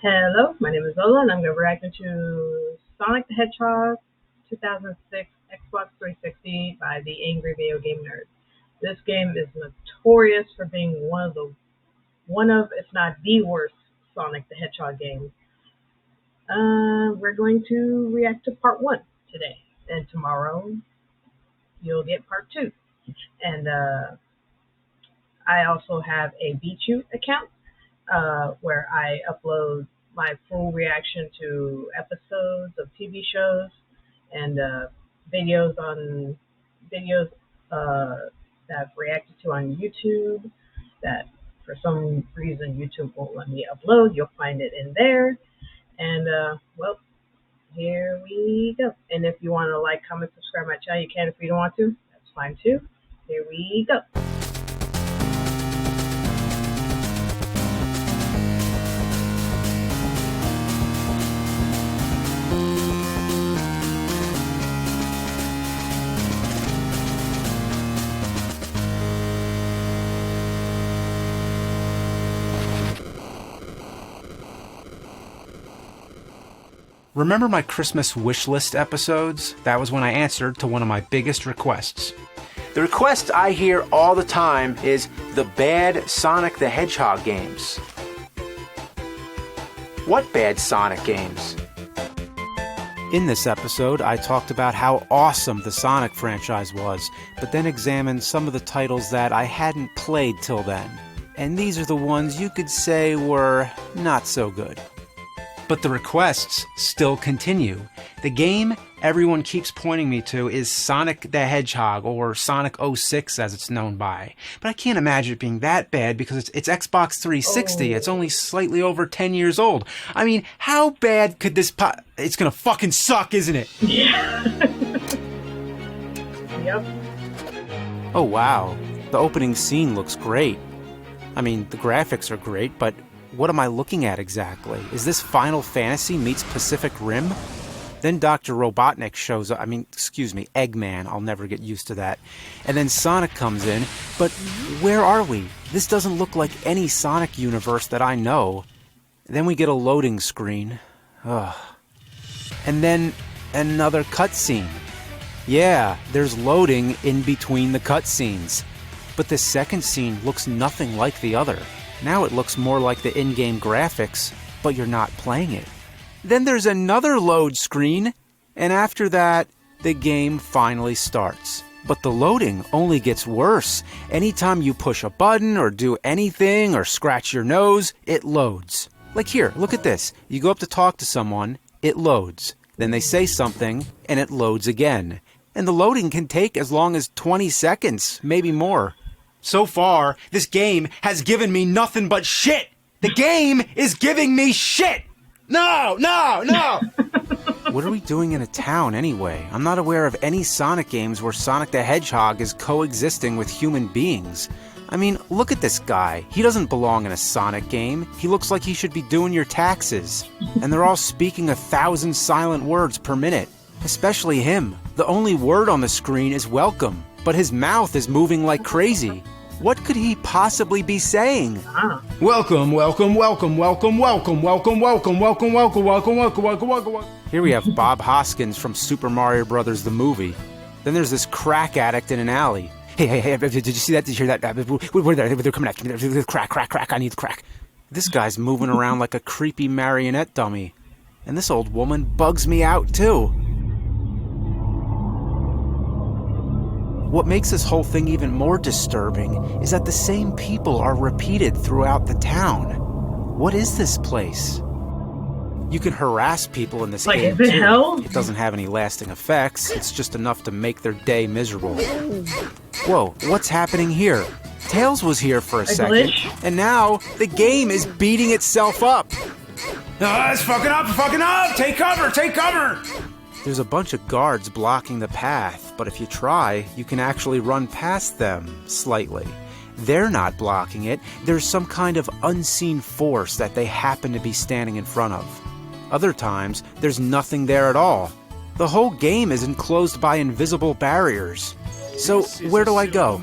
Hello, my name is Lola, and I'm going to be reacting to Sonic the Hedgehog 2006 Xbox 360 by the Angry Video Game Nerd. This game is notorious for being one of, if not the worst, Sonic the Hedgehog games. We're going to react to part 1 today, and tomorrow you'll get part 2. And I also have a BitChute account where I upload my full reaction to episodes of TV shows and videos that I've reacted to on YouTube that for some reason YouTube won't let me upload. You'll find it in there. And well, here we go. And if you want to like, comment, subscribe my channel, you can. If you don't want to, that's fine too. Here we go. Remember my Christmas wish list episodes? That was when I answered to one of my biggest requests. The request I hear all the time is the bad Sonic the Hedgehog games. What bad Sonic games? In this episode, I talked about how awesome the Sonic franchise was, but then examined some of the titles that I hadn't played till then. And these are the ones you could say were not so good. But the requests still continue. The game everyone keeps pointing me to is Sonic the Hedgehog, or Sonic 06 as it's known by. But I can't imagine it being that bad because it's Xbox 360. It's only slightly over 10 years old. I mean, how bad could this It's gonna fucking suck, isn't it? Yeah. Yep. Oh wow, the opening scene looks great. I mean, the graphics are great, but what am I looking at exactly? Is this Final Fantasy meets Pacific Rim? Then Dr. Robotnik shows up. Eggman. I'll never get used to that. And then Sonic comes in. But where are we? This doesn't look like any Sonic universe that I know. Then we get a loading screen. Ugh. And then another cutscene. Yeah, there's loading in between the cutscenes. But the second scene looks nothing like the other. Now it looks more like the in-game graphics, but you're not playing it. Then there's another load screen, and after that, the game finally starts. But the loading only gets worse. Anytime you push a button or do anything or scratch your nose, it loads. Like here, look at this. You go up to talk to someone, it loads. Then they say something, and it loads again. And the loading can take as long as 20 seconds, maybe more. So far, this game has given me nothing but shit! The game is giving me shit! No! What are we doing in a town anyway? I'm not aware of any Sonic games where Sonic the Hedgehog is coexisting with human beings. I mean, look at this guy. He doesn't belong in a Sonic game. He looks like he should be doing your taxes. And they're all speaking 1,000 silent words per minute. Especially him. The only word on the screen is welcome, but his mouth is moving like crazy. What could he possibly be saying? Welcome. Here we have Bob Hoskins from Super Mario Brothers the movie. Then there's this crack addict in an alley. Hey, did you see that? Did you hear that? They're coming after me. Crack, I need the crack. This guy's moving around like a creepy marionette dummy. And this old woman bugs me out too. What makes this whole thing even more disturbing is that the same people are repeated throughout the town. What is this place? You can harass people in this game too. Hell? It doesn't have any lasting effects. It's just enough to make their day miserable. Whoa, what's happening here? Tails was here for a second, and now the game is beating itself up. It's fucking up! Take cover! There's a bunch of guards blocking the path, but if you try, you can actually run past them, slightly. They're not blocking it. There's some kind of unseen force that they happen to be standing in front of. Other times, there's nothing there at all. The whole game is enclosed by invisible barriers. So, where do I go?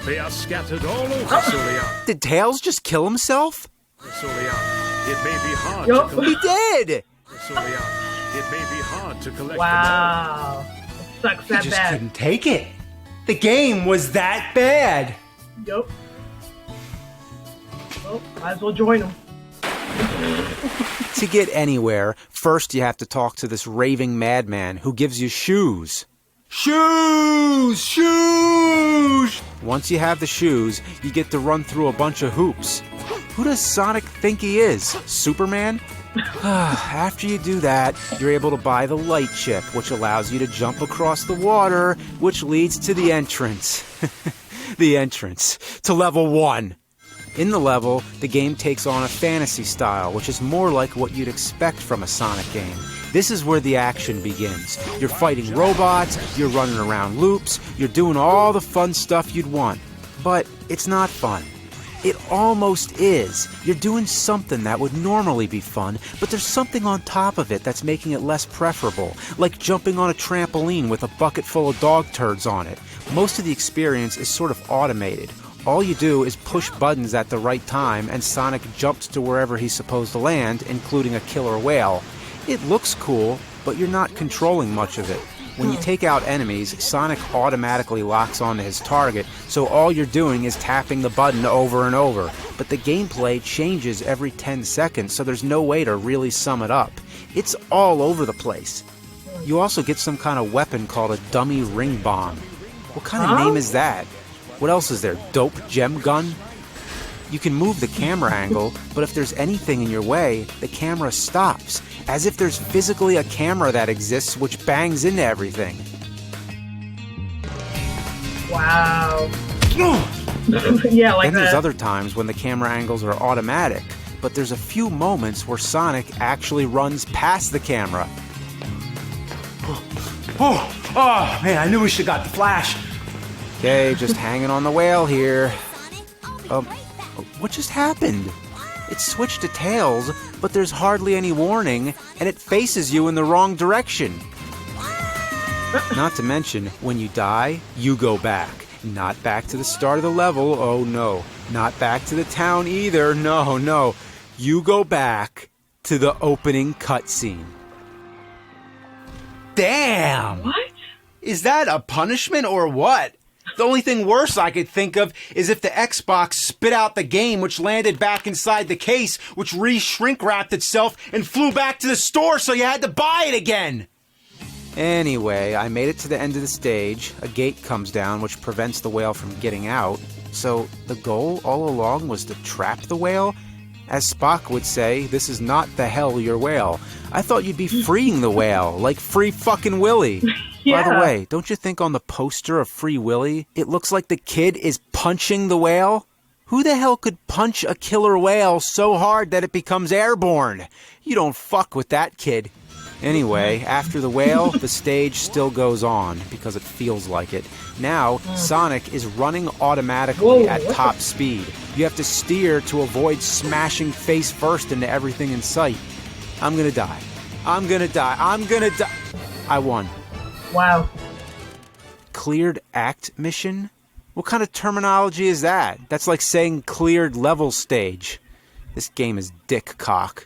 They are scattered all over Solia. Did Tails just kill himself? Solia. It may be hard Yup. to collect. He did! So they are. It may be hard to collect Wow. It sucks He that just bad. couldn't take it. The game was that bad. Yup. Well, might as well join them. To get anywhere, first you have to talk to this raving madman who gives you shoes. Shoes! Shoes! Once you have the shoes, you get to run through a bunch of hoops. Who does Sonic think he is? Superman? After you do that, you're able to buy the light chip, which allows you to jump across the water, which leads to the entrance. The entrance to level 1. In the level, the game takes on a fantasy style, which is more like what you'd expect from a Sonic game. This is where the action begins. You're fighting robots, you're running around loops, you're doing all the fun stuff you'd want. But it's not fun. It almost is. You're doing something that would normally be fun, but there's something on top of it that's making it less preferable, like jumping on a trampoline with a bucket full of dog turds on it. Most of the experience is sort of automated. All you do is push buttons at the right time, and Sonic jumps to wherever he's supposed to land, including a killer whale. It looks cool, but you're not controlling much of it. When you take out enemies, Sonic automatically locks onto his target, so all you're doing is tapping the button over and over. But the gameplay changes every 10 seconds, so there's no way to really sum it up. It's all over the place. You also get some kind of weapon called a dummy ring bomb. What kind of name is that? What else is there? Dope gem gun? You can move the camera angle, but if there's anything in your way, the camera stops, as if there's physically a camera that exists which bangs into everything. Wow. Yeah, like Then there's that. other times when the camera angles are automatic, but there's a few moments where Sonic actually runs past the camera. Oh, man, I knew we should have got the flash. Okay, just hanging on the whale here. What just happened? It switched to Tails, but there's hardly any warning, and it faces you in the wrong direction. Not to mention, when you die, you go back. Not back to the start of the level, oh no. Not back to the town either, no. You go back to the opening cutscene. Damn! What? Is that a punishment or what? The only thing worse I could think of is if the Xbox spit out the game, which landed back inside the case, which re-shrink wrapped itself and flew back to the store, so you had to buy it again. Anyway, I made it to the end of the stage. A gate comes down which prevents the whale from getting out. So the goal all along was to trap the whale? As Spock would say, this is not the hell your whale. I thought you'd be freeing the whale, like Free fucking Willy. Yeah. By the way, don't you think on the poster of Free Willy, it looks like the kid is punching the whale? Who the hell could punch a killer whale so hard that it becomes airborne? You don't fuck with that kid. Anyway, after the whale, the stage still goes on, because it feels like it. Now, Sonic is running automatically at top speed. You have to steer to avoid smashing face first into everything in sight. I'm gonna die. I won. Wow. Cleared act mission? What kind of terminology is that? That's like saying cleared level stage. This game is dick cock.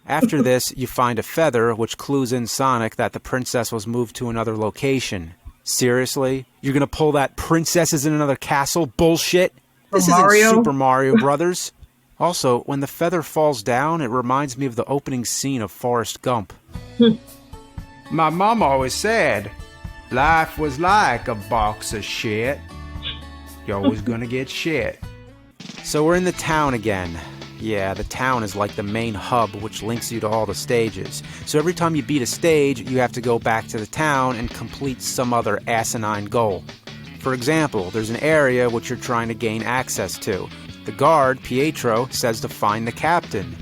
After this, you find a feather which clues in Sonic that the princess was moved to another location. Seriously? You're gonna pull that princess is in another castle bullshit? This Mario? isn't Super Mario Brothers. Also, when the feather falls down, it reminds me of the opening scene of Forrest Gump. My mom always said, life was like a box of shit. You're always gonna get shit. So we're in the town again. Yeah, the town is like the main hub which links you to all the stages. So every time you beat a stage, you have to go back to the town and complete some other asinine goal. For example, there's an area which you're trying to gain access to. The guard, Pietro, says to find the captain.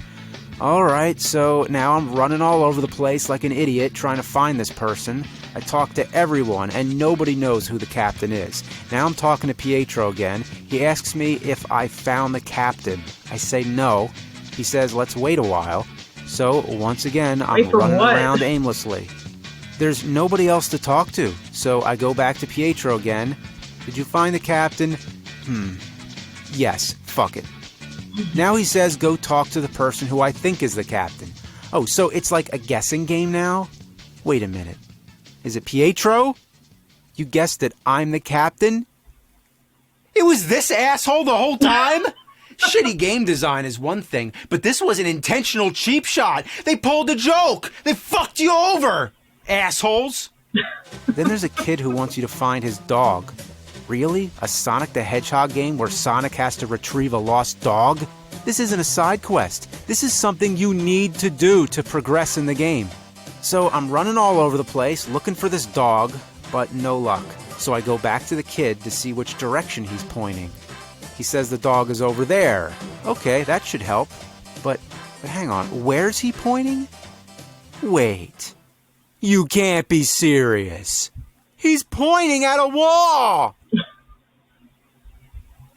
Alright, so now I'm running all over the place like an idiot trying to find this person. I talk to everyone, and nobody knows who the captain is. Now I'm talking to Pietro again. He asks me if I found the captain. I say no. He says, let's wait a while. So, once again, I'm Wait for running what? around aimlessly. There's nobody else to talk to, so I go back to Pietro again. Did you find the captain? Yes, fuck it. Now he says go talk to the person who I think is the captain. Oh, so it's like a guessing game now? Wait a minute. Is it Pietro? You guessed that I'm the captain? It was this asshole the whole time? Shitty game design is one thing, but this was an intentional cheap shot. They pulled a joke. They fucked you over, assholes. Then there's a kid who wants you to find his dog. Really? A Sonic the Hedgehog game where Sonic has to retrieve a lost dog? This isn't a side quest. This is something you need to do to progress in the game. So I'm running all over the place looking for this dog, but no luck. So I go back to the kid to see which direction he's pointing. He says the dog is over there. Okay, that should help. But hang on, where's he pointing? Wait. You can't be serious. He's pointing at a wall!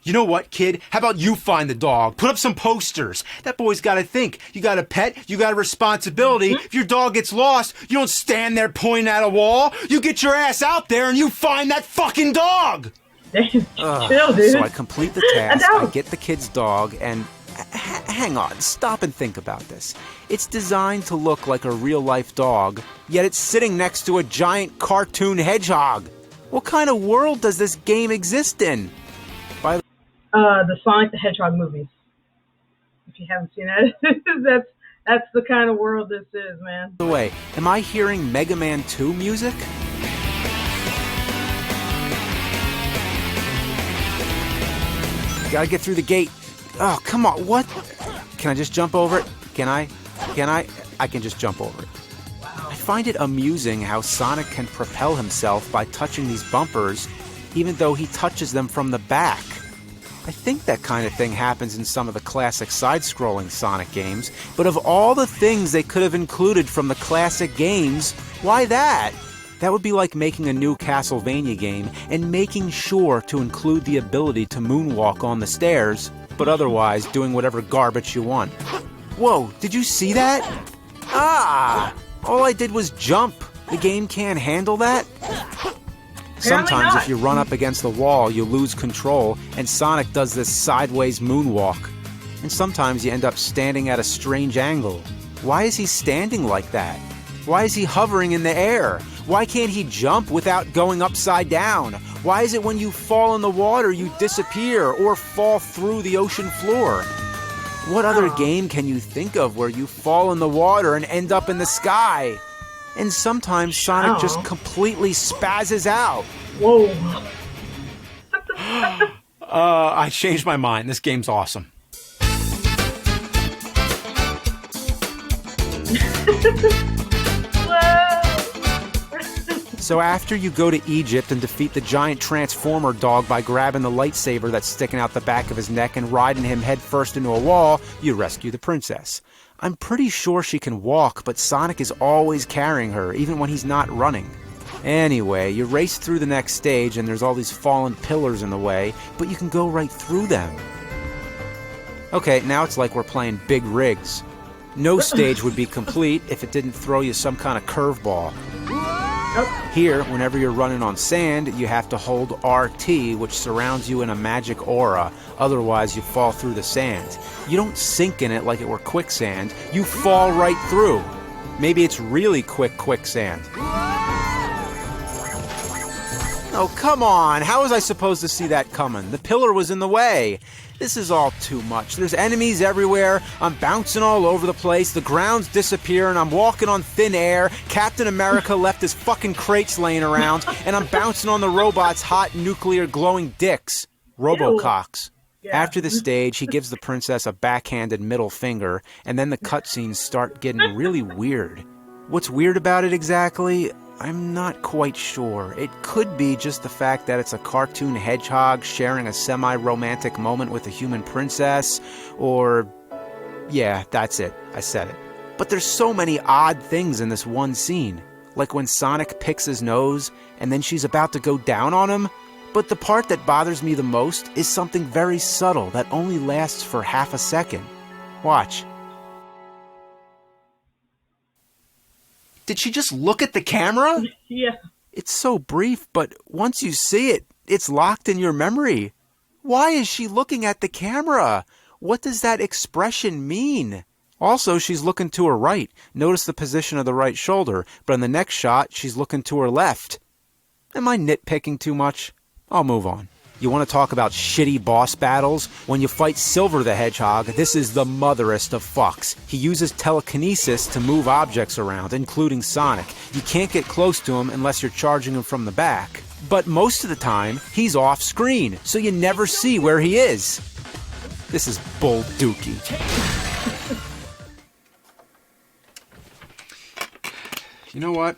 You know what, kid? How about you find the dog? Put up some posters. That boy's got to think. You got a pet, you got a responsibility. If your dog gets lost, you don't stand there pointing at a wall. You get your ass out there and you find that fucking dog! Chill, dude. So I complete the task, I get the kid's dog, and hang on, stop and think about this. It's designed to look like a real-life dog, yet it's sitting next to a giant cartoon hedgehog. What kind of world does this game exist in? The Sonic the Hedgehog movies. If you haven't seen that, that's the kind of world this is, man. By the way, am I hearing Mega Man 2 music? Gotta get through the gate. Oh, come on, what? Can I just jump over it? Can I? I can just jump over it. I find it amusing how Sonic can propel himself by touching these bumpers, even though he touches them from the back. I think that kind of thing happens in some of the classic side-scrolling Sonic games, but of all the things they could have included from the classic games, why that? That would be like making a new Castlevania game and making sure to include the ability to moonwalk on the stairs, but otherwise doing whatever garbage you want. Whoa, did you see that? Ah! All I did was jump. The game can't handle that? Sometimes if you run up against the wall, you lose control, and Sonic does this sideways moonwalk. And sometimes you end up standing at a strange angle. Why is he standing like that? Why is he hovering in the air? Why can't he jump without going upside down? Why is it when you fall in the water you disappear or fall through the ocean floor? What other game can you think of where you fall in the water and end up in the sky? And sometimes Sonic just completely spazzes out. Whoa. I changed my mind. This game's awesome. So after you go to Egypt and defeat the giant Transformer dog by grabbing the lightsaber that's sticking out the back of his neck and riding him headfirst into a wall, you rescue the princess. I'm pretty sure she can walk, but Sonic is always carrying her, even when he's not running. Anyway, you race through the next stage and there's all these fallen pillars in the way, but you can go right through them. Okay, now it's like we're playing big rigs. No stage would be complete if it didn't throw you some kind of curveball. Here, whenever you're running on sand, you have to hold RT, which surrounds you in a magic aura. Otherwise, you fall through the sand. You don't sink in it like it were quicksand. You fall right through. Maybe it's really quicksand. Oh, come on. How was I supposed to see that coming? The pillar was in the way. This is all too much. There's enemies everywhere. I'm bouncing all over the place. The ground's disappearing. I'm walking on thin air. Captain America left his fucking crates laying around. And I'm bouncing on the robot's hot nuclear glowing dicks. Robococks. Yeah. After the stage, he gives the princess a backhanded middle finger. And then the cutscenes start getting really weird. What's weird about it exactly? I'm not quite sure. It could be just the fact that it's a cartoon hedgehog sharing a semi-romantic moment with a human princess, or... yeah, that's it. I said it. But there's so many odd things in this one scene. Like when Sonic picks his nose, and then she's about to go down on him. But the part that bothers me the most is something very subtle that only lasts for half a second. Watch. Did she just look at the camera? Yeah. It's so brief, but once you see it, it's locked in your memory. Why is she looking at the camera? What does that expression mean? Also, she's looking to her right. Notice the position of the right shoulder, but in the next shot, she's looking to her left. Am I nitpicking too much? I'll move on. You want to talk about shitty boss battles? When you fight Silver the Hedgehog, this is the motherest of fucks. He uses telekinesis to move objects around, including Sonic. You can't get close to him unless you're charging him from the back. But most of the time, he's off screen, so you never see where he is. This is bull dookie. You know what?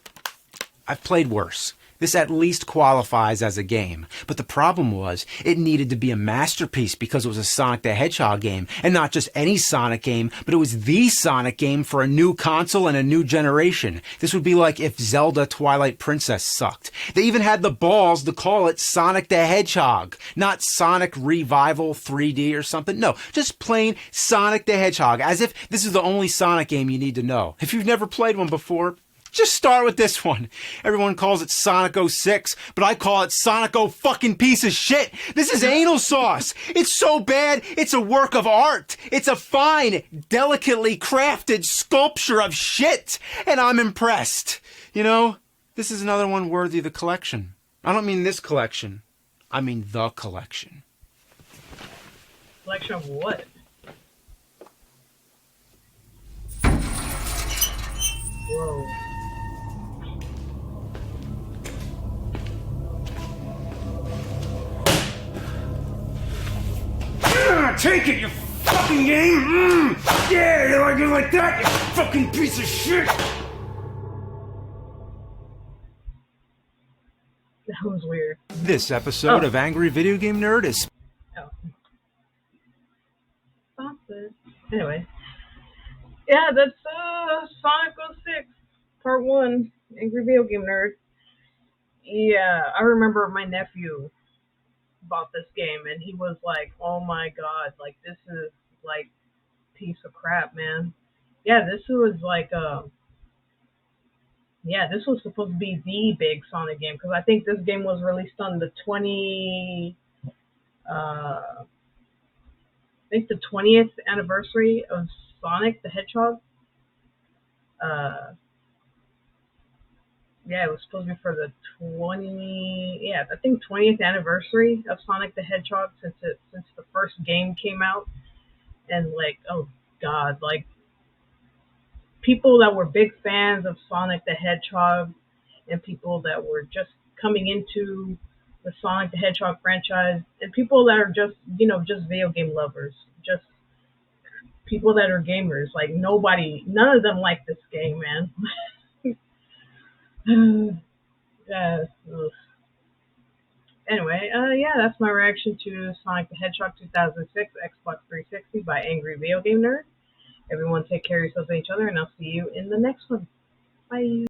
I've played worse. This at least qualifies as a game. But the problem was, it needed to be a masterpiece because it was a Sonic the Hedgehog game. And not just any Sonic game, but it was the Sonic game for a new console and a new generation. This would be like if Zelda Twilight Princess sucked. They even had the balls to call it Sonic the Hedgehog. Not Sonic Revival 3D or something. No, just plain Sonic the Hedgehog. As if this is the only Sonic game you need to know. If you've never played one before, just start with this one. Everyone calls it Sonic 06, but I call it Sonic fucking piece of shit. This is anal sauce. It's so bad, it's a work of art. It's a fine, delicately crafted sculpture of shit. And I'm impressed. You know, this is another one worthy of the collection. I don't mean this collection. I mean the collection. Collection of what? Whoa. Take it, you fucking game! Yeah, you like it like that, you fucking piece of shit! That was weird. This episode of Angry Video Game Nerd is... Oh. Stop it. Anyway. Yeah, that's Sonic 06, Part 1, Angry Video Game Nerd. Yeah, I remember my nephew bought this game, and he was like, oh my god, like, this is, like, piece of crap, man. Yeah, this was like, this was supposed to be the big Sonic game, because I think this game was released on the 20th anniversary of Sonic the Hedgehog. Yeah, it was supposed to be for the 20th anniversary of Sonic the Hedgehog since the first game came out. And like, oh god, like, people that were big fans of Sonic the Hedgehog and people that were just coming into the Sonic the Hedgehog franchise and people that are just, just video game lovers, just people that are gamers, like none of them like this game, man. Anyway, that's my reaction to Sonic the Hedgehog 2006 Xbox 360 by Angry Video Game Nerd. Everyone take care of yourselves and each other, and I'll see you in the next one. Bye.